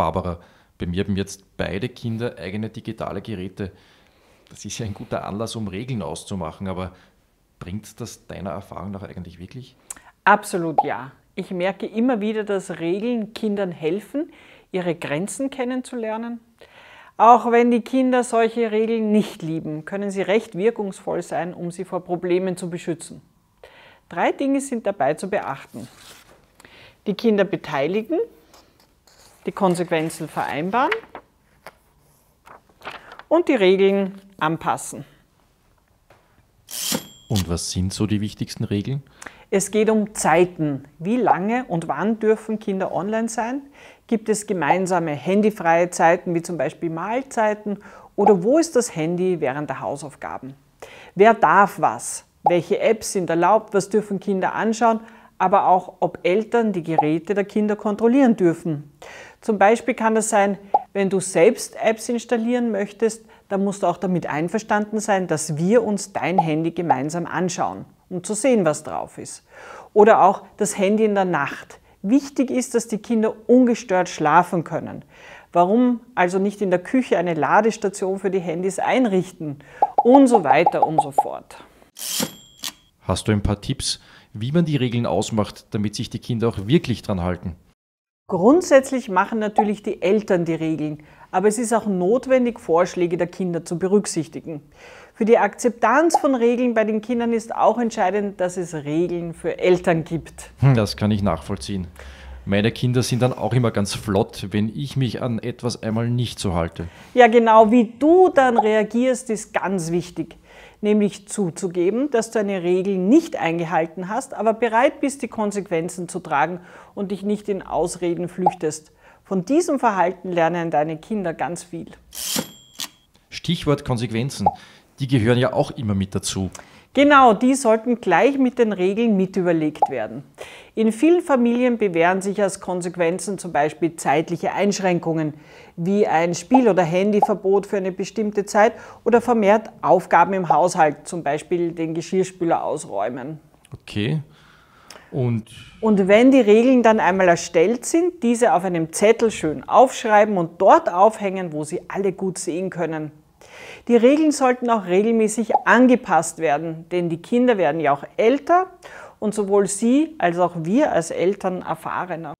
Barbara, bei mir haben jetzt beide Kinder eigene digitale Geräte. Das ist ja ein guter Anlass, um Regeln auszumachen, aber bringt das deiner Erfahrung nach eigentlich wirklich? Absolut ja. Ich merke immer wieder, dass Regeln Kindern helfen, ihre Grenzen kennenzulernen. Auch wenn die Kinder solche Regeln nicht lieben, können sie recht wirkungsvoll sein, um sie vor Problemen zu beschützen. 3 Dinge sind dabei zu beachten: Die Kinder beteiligen, die Konsequenzen vereinbaren und die Regeln anpassen. Und was sind so die wichtigsten Regeln? Es geht um Zeiten. Wie lange und wann dürfen Kinder online sein? Gibt es gemeinsame handyfreie Zeiten, wie zum Beispiel Mahlzeiten? Oder wo ist das Handy während der Hausaufgaben? Wer darf was? Welche Apps sind erlaubt? Was dürfen Kinder anschauen? Aber auch, ob Eltern die Geräte der Kinder kontrollieren dürfen. Zum Beispiel kann das sein, wenn du selbst Apps installieren möchtest, dann musst du auch damit einverstanden sein, dass wir uns dein Handy gemeinsam anschauen, um zu sehen, was drauf ist. Oder auch das Handy in der Nacht. Wichtig ist, dass die Kinder ungestört schlafen können. Warum also nicht in der Küche eine Ladestation für die Handys einrichten? Und so weiter und so fort. Hast du ein paar Tipps, wie man die Regeln ausmacht, damit sich die Kinder auch wirklich dran halten? Grundsätzlich machen natürlich die Eltern die Regeln, aber es ist auch notwendig, Vorschläge der Kinder zu berücksichtigen. Für die Akzeptanz von Regeln bei den Kindern ist auch entscheidend, dass es Regeln für Eltern gibt. Das kann ich nachvollziehen. Meine Kinder sind dann auch immer ganz flott, wenn ich mich an etwas einmal nicht so halte. Ja, genau wie du dann reagierst, ist ganz wichtig. Nämlich zuzugeben, dass du eine Regel nicht eingehalten hast, aber bereit bist, die Konsequenzen zu tragen und dich nicht in Ausreden flüchtest. Von diesem Verhalten lernen deine Kinder ganz viel. Stichwort Konsequenzen, die gehören ja auch immer mit dazu. Genau, die sollten gleich mit den Regeln mit überlegt werden. In vielen Familien bewähren sich als Konsequenzen zum Beispiel zeitliche Einschränkungen, wie ein Spiel- oder Handyverbot für eine bestimmte Zeit oder vermehrt Aufgaben im Haushalt, zum Beispiel den Geschirrspüler ausräumen. Okay. Und wenn die Regeln dann einmal erstellt sind, diese auf einem Zettel schön aufschreiben und dort aufhängen, wo sie alle gut sehen können. Die Regeln sollten auch regelmäßig angepasst werden, denn die Kinder werden ja auch älter und sowohl sie als auch wir als Eltern erfahrener.